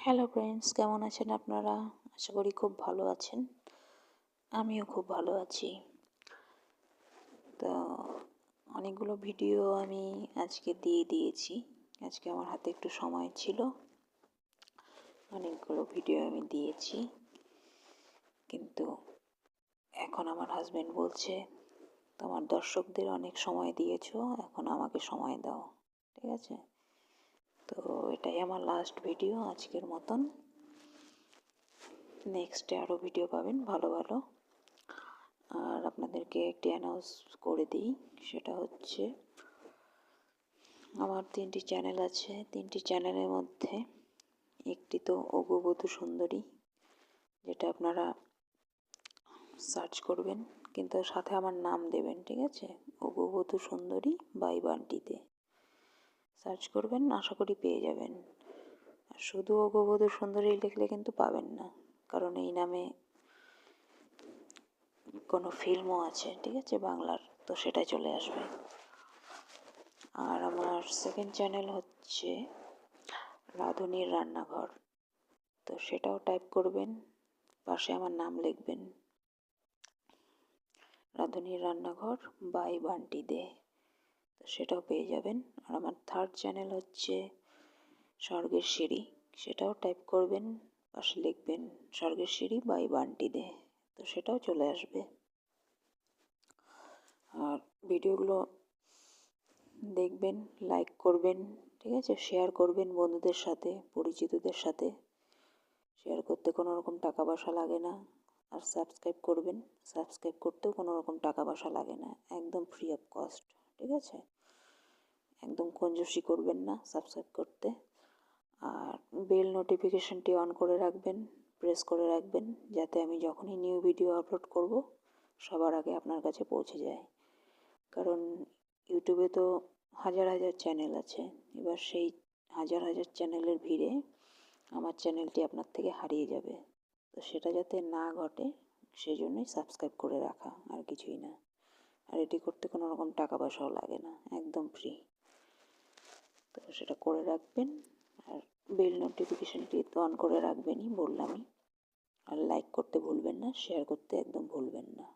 Hello friends, কেমন আছেন আপনারা? আশা করি খুব ভালো আছেন। আমিও খুব ভালো আছি। তো অনেকগুলো ভিডিও আমি আজকে দিয়ে দিয়েছি। আজকে আমার হাতে একটু সময় ছিল, অনেকগুলো ভিডিও আমি দিয়েছি। কিন্তু এখন আমার হাজব্যান্ড বলছে, তোমার দর্শকদের অনেক সময় দিয়েছো, এখন আমাকে সময় দাও। ঠিক আছে? তো এটাই আমার লাস্ট ভিডিও আজকের মতন। নেক্সটে আরও ভিডিও পাবেন ভালো ভালো। আর আপনাদেরকে একটি অ্যানাউন্স করে দিই, সেটা হচ্ছে আমার 3টি চ্যানেল আছে। 3টি চ্যানেলের মধ্যে একটি তো অগুবধূ সুন্দরী, যেটা আপনারা সার্চ করবেন, কিন্তু সাথে আমার নাম দেবেন। ঠিক আছে? অগুবধূ সুন্দরী বাই বান্টিতে সার্চ করবেন, আশা করি পেয়ে যাবেন। আর শুধু অগুবধূ সুন্দরী লিখলে কিন্তু পাবেন না, কারণ এই নামে কোনো ফিল্মও আছে। ঠিক আছে? বাংলার, তো সেটাই চলে আসবে। আর আমার সেকেন্ড চ্যানেল হচ্ছে রাঁধুনির রান্নাঘর, তো সেটাও টাইপ করবেন, পাশে আমার নাম লিখবেন, রাঁধুনির রান্নাঘর বাই বান্টি দে, তো সেটাও পেয়ে যাবেন। আর আমার থার্ড চ্যানেল হচ্ছে স্বর্গের সিঁড়ি, সেটাও টাইপ করবেন, পাশে লিখবেন স্বর্গের সিঁড়ি বাই বান্টি দে, তো সেটাও চলে আসবে। আর ভিডিওগুলো দেখবেন, লাইক করবেন। ঠিক আছে? শেয়ার করবেন বন্ধুদের সাথে, পরিচিতদের সাথে। শেয়ার করতে কোনো রকম টাকা পয়সা লাগে না। আর সাবস্ক্রাইব করবেন, সাবস্ক্রাইব করতেও কোনো রকম টাকা পয়সা লাগে না, একদম ফ্রি অফ কস্ট। ঠিক আছে? একদম কঞ্জুসি করবেন না সাবস্ক্রাইব করতে। আর বেল নোটিফিকেশনটি অন করে রাখবেন, প্রেস করে রাখবেন, যাতে আমি যখনই নিউ ভিডিও আপলোড করব সবার আগে আপনার কাছে পৌঁছে যায়। কারণ ইউটিউবে তো হাজার হাজার চ্যানেল আছে, এবার সেই হাজার হাজার চ্যানেলের ভিড়ে আমার চ্যানেলটি আপনার থেকে হারিয়ে যাবে। তো সেটা যাতে না ঘটে, সেই জন্যই সাবস্ক্রাইব করে রাখা, আর কিছুই না। আর এটি করতে কোনো রকম টাকা পয়সাও লাগে না, একদম ফ্রি। তো সেটা করে রাখবেন। আর বেল নোটিফিকেশানটি তো অন করে রাখবেনই, বললামই। আর লাইক করতে ভুলবেন না, শেয়ার করতে একদম ভুলবেন না।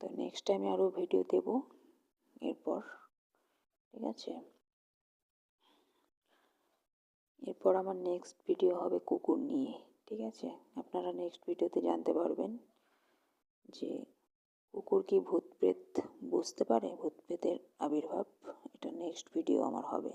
তো নেক্সট টাইমে আরও ভিডিও দেব এরপর। ঠিক আছে? এরপর আমার নেক্সট ভিডিও হবে কুকুর নিয়ে। ঠিক আছে? আপনারা নেক্সট ভিডিওতে জানতে পারবেন যে কুকুর কি ভূত প্রেত বুঝতে পারে, ভূত প্রেতের আবির্ভাব। এটা নেক্সট ভিডিও আমার হবে।